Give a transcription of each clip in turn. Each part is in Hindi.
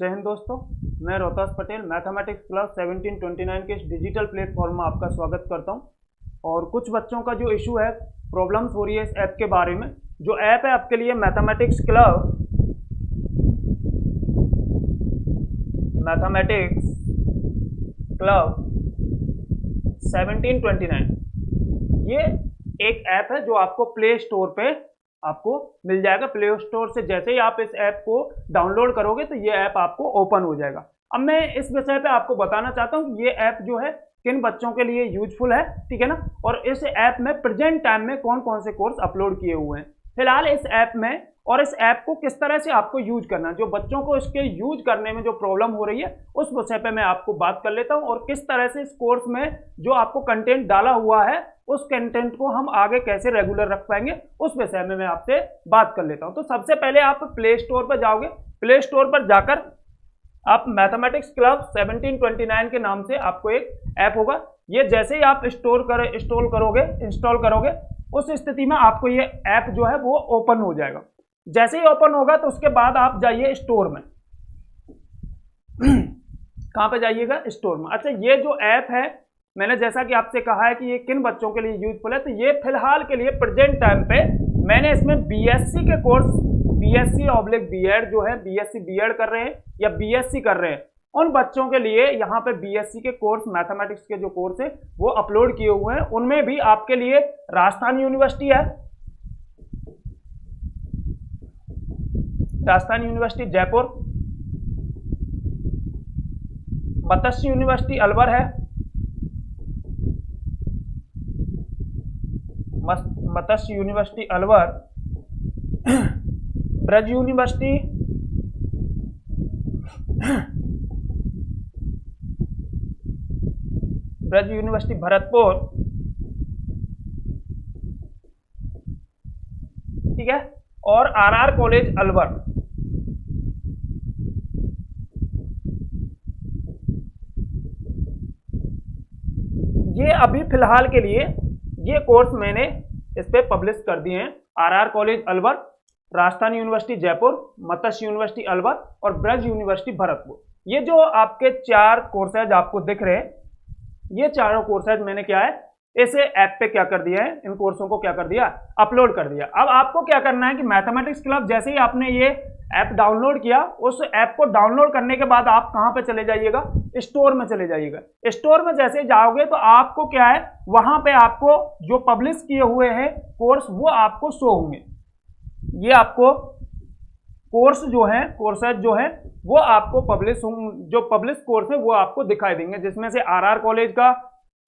जय हिंद दोस्तों, मैं रोहतास पटेल मैथमेटिक्स क्लास 1729 के इस डिजिटल प्लेटफॉर्म में आपका स्वागत करता हूं। और कुछ बच्चों का जो इशू है, प्रॉब्लम्स हो रही है इस ऐप के बारे में। जो ऐप है आपके लिए मैथमेटिक्स क्लब 1729, ये एक ऐप है जो आपको प्ले स्टोर पे आपको मिल जाएगा। प्ले स्टोर से जैसे ही आप इस ऐप को डाउनलोड करोगे तो ये ऐप आपको ओपन हो जाएगा। अब मैं इस विषय पे आपको बताना चाहता हूँ कि ये ऐप जो है किन बच्चों के लिए यूजफुल है, ठीक है ना। और इस ऐप में प्रेजेंट टाइम में कौन कौन से कोर्स अपलोड किए हुए हैं फिलहाल इस ऐप में, और इस ऐप को किस तरह से आपको यूज करना है। जो बच्चों को इसके यूज करने में जो प्रॉब्लम हो रही है उस विषय पे मैं आपको बात कर लेता हूं, और किस तरह से इस कोर्स में जो आपको कंटेंट डाला हुआ है उस कंटेंट को हम आगे कैसे रेगुलर रख पाएंगे उस विषय में मैं आपसे बात कर लेता हूं। तो सबसे पहले आप प्ले स्टोर पर जाओगे। प्ले स्टोर पर जाकर आप मैथमेटिक्स क्लब 1729 के नाम से आपको एक ऐप होगा। ये जैसे ही आप इंस्टॉल करोगे उस स्थिति में आपको ये ऐप जो है वो ओपन हो जाएगा। जैसे ही ओपन होगा तो उसके बाद आप जाइए स्टोर में। कहां पे जाइएगा? स्टोर में। अच्छा, ये जो ऐप है मैंने जैसा कि आपसे कहा है कि ये किन बच्चों के लिए यूजफुल है, तो ये फिलहाल के लिए प्रेजेंट टाइम पे मैंने इसमें बीएससी के कोर्स, बीएससी/बीएड जो है, बीएससी बीएड कर रहे हैं या बीएससी कर रहे हैं, उन बच्चों के लिए यहाँ पे बीएससी के कोर्स, मैथमेटिक्स के जो कोर्स है वो अपलोड किए हुए हैं। उनमें भी आपके लिए राजस्थान यूनिवर्सिटी है, राजस्थान यूनिवर्सिटी जयपुर, मत्स्य यूनिवर्सिटी अलवर है, मत्स्य यूनिवर्सिटी अलवर, ब्रज यूनिवर्सिटी, भरतपुर, ठीक है, और आरआर कॉलेज अलवर। ये अभी फिलहाल के लिए ये कोर्स मैंने इस पे पब्लिश कर दिए हैं। RR college Alwar, Rajasthan university Jaipur, Matsya university Alwar और ब्रज यूनिवर्सिटी भरतपुर। ये जो आपके 4 कोर्सेज आपको दिख रहे हैं, ये चारों कोर्सेज मैंने क्या है इस ऐप पे क्या कर दिया है, इन कोर्सों को क्या कर दिया, अपलोड कर दिया। अब आपको क्या करना है कि मैथमेटिक्स क्लब जैसे ही आपने ये ऐप डाउनलोड किया, उस ऐप को डाउनलोड करने के बाद आप कहां पे चले जाइएगा? स्टोर में चले जाइएगा। स्टोर में जैसे जाओगे तो आपको क्या है, वहां पे आपको जो पब्लिश किए हुए हैं कोर्स वो आपको शो होंगे। ये आपको कोर्स जो है, कोर्सेज जो है वो आपको जो पब्लिश कोर्स है वो आपको दिखाई देंगे, जिसमें से आरआर कॉलेज का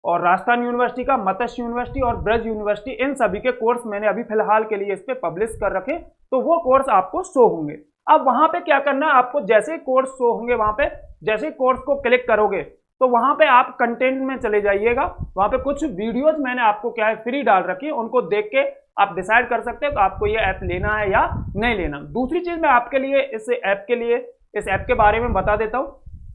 और राजस्थान यूनिवर्सिटी का, मत्स्य यूनिवर्सिटी और ब्रज यूनिवर्सिटी, इन सभी के कोर्स मैंने अभी फिलहाल के लिए इस पे पब्लिश कर रखे, तो वो कोर्स आपको शो होंगे। अब वहां पे क्या करना है आपको, जैसे ही कोर्स शो होंगे वहां पे, जैसे ही कोर्स को क्लिक करोगे तो वहां पे आप कंटेंट में चले जाइएगा। वहां पे कुछ वीडियोज मैंने आपको क्या है फ्री डाल रखी है, उनको देख के आप डिसाइड कर सकते हो कि आपको ये ऐप लेना है या नहीं लेना। दूसरी चीज मैं आपके लिए इस ऐप के बारे में बता देता हूं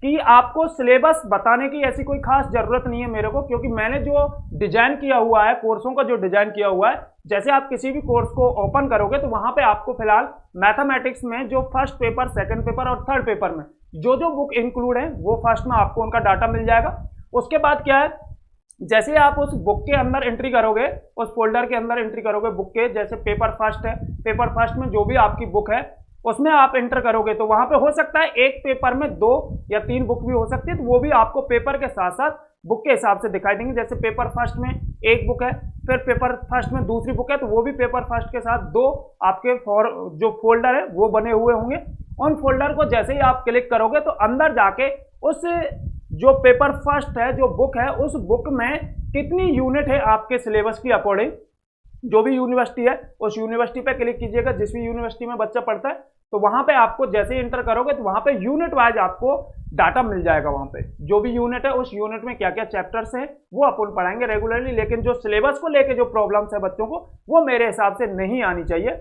कि आपको सिलेबस बताने की ऐसी कोई खास जरूरत नहीं है मेरे को, क्योंकि मैंने जो डिजाइन किया हुआ है, कोर्सों का जो डिजाइन किया हुआ है, जैसे आप किसी भी कोर्स को ओपन करोगे तो वहां पे आपको फिलहाल मैथमेटिक्स में जो फर्स्ट पेपर, सेकंड पेपर और थर्ड पेपर में जो जो बुक इंक्लूड है वो फर्स्ट में आपको उनका डाटा मिल जाएगा। उसके बाद क्या है, जैसे आप उस बुक के अंदर एंट्री करोगे, उस फोल्डर के अंदर एंट्री करोगे बुक के, जैसे पेपर फर्स्ट है, पेपर फर्स्ट में जो भी आपकी बुक है उसमें आप एंटर करोगे तो वहां पे हो सकता है एक पेपर में 2 या 3 बुक भी हो सकती है, तो वो भी आपको पेपर के साथ साथ बुक के हिसाब से दिखाई देंगे। जैसे पेपर फर्स्ट में एक बुक है, फिर पेपर फर्स्ट में दूसरी बुक है, तो वो भी पेपर फर्स्ट के साथ 2 आपके जो फोल्डर है वो बने हुए होंगे। उन फोल्डर को जैसे ही आप क्लिक करोगे तो अंदर जाके उस जो पेपर फर्स्ट है, जो बुक है, उस बुक में कितनी यूनिट है आपके सिलेबस की अकॉर्डिंग, जो भी यूनिवर्सिटी है उस यूनिवर्सिटी पे क्लिक कीजिएगा, जिस भी यूनिवर्सिटी में बच्चा पढ़ता है, तो वहां पे आपको जैसे ही एंटर करोगे तो वहां पे यूनिट वाइज आपको डाटा मिल जाएगा। वहां पे जो भी यूनिट है उस यूनिट में क्या क्या चैप्टर्स हैं वो अपन पढ़ाएंगे रेगुलरली, लेकिन जो सिलेबस को लेके जो प्रॉब्लम्स है बच्चों को वो मेरे हिसाब से नहीं आनी चाहिए।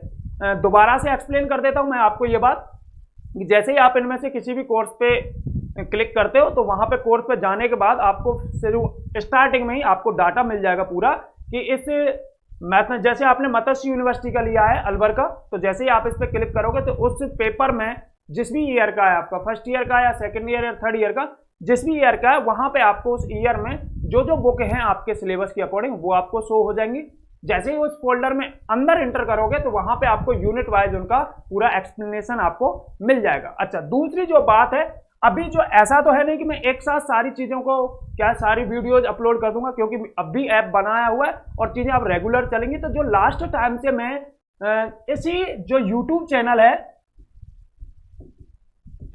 दोबारा से एक्सप्लेन कर देता हूं मैं आपको ये बात, जैसे ही आप इनमें से किसी भी कोर्स पे क्लिक करते हो तो वहां पे कोर्स पे जाने के बाद आपको स्टार्टिंग में ही आपको डाटा मिल जाएगा पूरा कि इस मैथ में, जैसे आपने मत्स्य यूनिवर्सिटी का लिया है अलवर का, तो जैसे ही आप इस पे क्लिक करोगे तो उस पेपर में जिस भी ईयर का है आपका, फर्स्ट ईयर का या सेकंड ईयर या थर्ड ईयर का, जिस भी ईयर का है, वहां पे आपको उस ईयर में जो जो बुक हैं आपके सिलेबस के अकॉर्डिंग वो आपको शो हो जाएंगी। जैसे ही उस फोल्डर में अंदर एंटर करोगे तो वहां पे आपको यूनिट वाइज उनका पूरा एक्सप्लेनेशन आपको मिल जाएगा। अच्छा, दूसरी जो बात है, अभी जो ऐसा तो है नहीं कि मैं एक साथ सारी चीजों को क्या सारी वीडियोज अपलोड कर दूंगा, क्योंकि अभी ऐप बनाया हुआ है और चीजें अब रेगुलर चलेंगी। तो जो लास्ट टाइम से मैं इसी जो यूट्यूब चैनल है,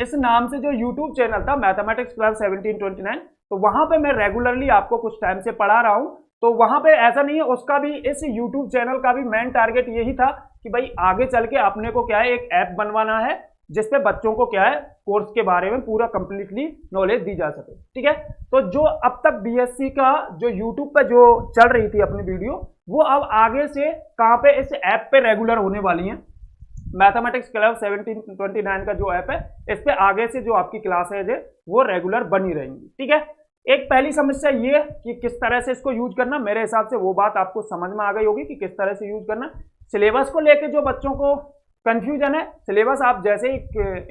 इस नाम से जो यूट्यूब चैनल था मैथमेटिक्स क्लास 1729, तो वहां पे मैं रेगुलरली आपको कुछ टाइम से पढ़ा रहा हूं। तो वहां पे ऐसा नहीं है, उसका भी इस यूट्यूब चैनल का भी मेन टारगेट यही था कि भाई आगे चल के अपने को क्या है एक ऐप बनवाना है जिसपे बच्चों को क्या है कोर्स के बारे में पूरा कंप्लीटली नॉलेज दी जा सके। ठीक है, तो जो अब तक बीएससी का जो यूट्यूब पे जो चल रही थी अपनी वीडियो, वो अब आगे से कहां पे इस ऐप पे रेगुलर होने वाली है। मैथमेटिक्स क्लब 1729 का जो ऐप है, इस पे आगे से जो आपकी क्लासेज है वो रेगुलर बनी रहेंगी। ठीक है, एक पहली समस्या ये कि किस तरह से इसको यूज करना, मेरे हिसाब से वो बात आपको समझ में आ गई होगी कि किस तरह से यूज करना। सिलेबस को लेके जो बच्चों को कंफ्यूजन है, सिलेबस आप जैसे ही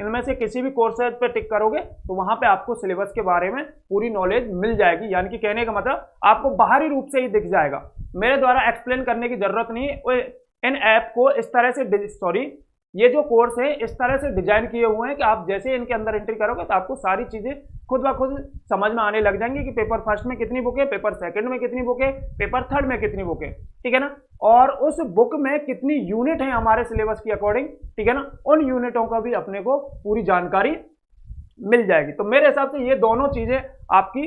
इनमें से किसी भी कोर्सेज पे टिक करोगे तो वहां पे आपको सिलेबस के बारे में पूरी नॉलेज मिल जाएगी। यानी कि कहने का मतलब आपको बाहरी रूप से ही दिख जाएगा, मेरे द्वारा एक्सप्लेन करने की जरूरत नहीं है। इन ऐप को इस तरह से ये जो कोर्स है इस तरह से डिजाइन किए हुए हैं कि आप जैसे इनके अंदर एंट्री करोगे तो आपको सारी चीजें खुद ब खुद समझ में आने लग जाएंगी कि पेपर फर्स्ट में कितनी बुक है, पेपर सेकंड में कितनी बुक है, पेपर थर्ड में कितनी बुक है। ठीक है ना, और उस बुक में कितनी यूनिट है हमारे सिलेबस की अकॉर्डिंग। ठीक है ना, उन यूनिटों का भी अपने को पूरी जानकारी मिल जाएगी। तो मेरे हिसाब से ये दोनों चीजें आपकी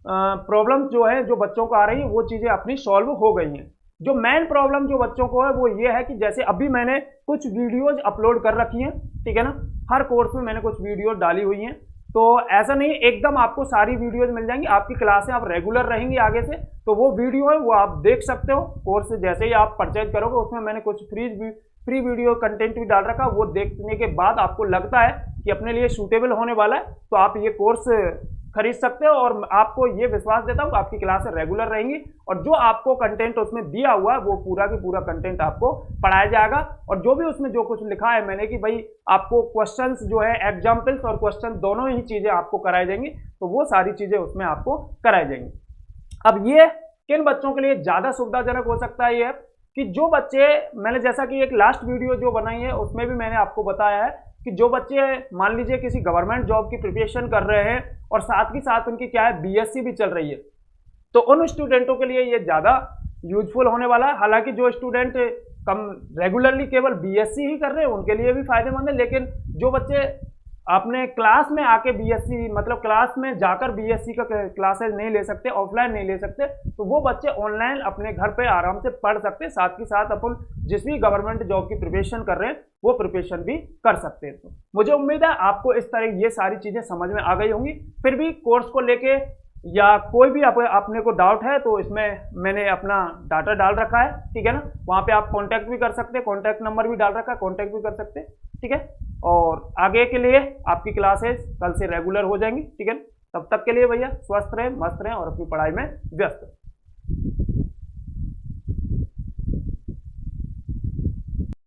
प्रॉब्लम जो है जो बच्चों को आ रही है वो चीजें अपनी सॉल्व हो गई हैं। जो मेन प्रॉब्लम जो बच्चों को है वो ये है कि जैसे अभी मैंने कुछ वीडियोज अपलोड कर रखी हैं, ठीक है ना, हर कोर्स में मैंने कुछ वीडियो डाली हुई हैं। तो ऐसा नहीं एकदम आपको सारी वीडियोज मिल जाएंगी, आपकी क्लासें आप रेगुलर रहेंगी आगे से, तो वो वीडियो है वो आप देख सकते हो। कोर्स जैसे ही आप परचेज करोगे उसमें मैंने कुछ फ्री वीडियो कंटेंट भी डाल रखा, वो देखने के बाद आपको लगता है कि अपने लिए सूटेबल होने वाला है तो आप ये कोर्स खरीद सकते हो। और आपको ये विश्वास देता हूँ आपकी क्लासें रेगुलर रहेंगी और जो आपको कंटेंट उसमें दिया हुआ है वो पूरा की पूरा कंटेंट आपको पढ़ाया जाएगा। और जो भी उसमें जो कुछ लिखा है मैंने कि भाई आपको क्वेश्चंस जो है एग्जाम्पल्स और क्वेश्चन दोनों ही चीजें आपको कराई जाएंगी, तो वो सारी चीजें उसमें आपको कराई जाएंगी। अब ये किन बच्चों के लिए ज्यादा सुविधाजनक हो सकता है, ये कि जो बच्चे, मैंने जैसा कि एक लास्ट वीडियो जो बनाई है उसमें भी मैंने आपको बताया है कि जो बच्चे मान लीजिए किसी गवर्नमेंट जॉब की प्रिपरेशन कर रहे हैं और साथ ही साथ उनकी क्या है बीएससी भी चल रही है, तो उन स्टूडेंटों के लिए ये ज्यादा यूजफुल होने वाला है। हालांकि जो स्टूडेंट कम रेगुलरली केवल बीएससी ही कर रहे हैं उनके लिए भी फायदेमंद है, लेकिन जो बच्चे अपने क्लास में आके बीएससी मतलब क्लास में जाकर बीएससी का क्लासेज नहीं ले सकते, ऑफलाइन नहीं ले सकते, तो वो बच्चे ऑनलाइन अपने घर पे आराम से पढ़ सकते, साथ ही साथ अपन जिस भी गवर्नमेंट जॉब की प्रिपरेशन कर रहे हैं वो प्रिपरेशन भी कर सकते हैं। तो मुझे उम्मीद है आपको इस तरह ये सारी चीजें समझ में आ गई होंगी। फिर भी कोर्स को लेके या कोई भी अपने को डाउट है तो इसमें मैंने अपना डाटा डाल रखा है, ठीक है ना, वहां पे आप कांटेक्ट भी कर सकते हैं, कांटेक्ट नंबर भी डाल रखा है, कांटेक्ट भी कर सकते हैं। ठीक है, और आगे के लिए आपकी क्लासेस कल से रेगुलर हो जाएंगी। ठीक है, तब तक के लिए भैया स्वस्थ रहें, मस्त रहें और अपनी पढ़ाई में व्यस्त रहें।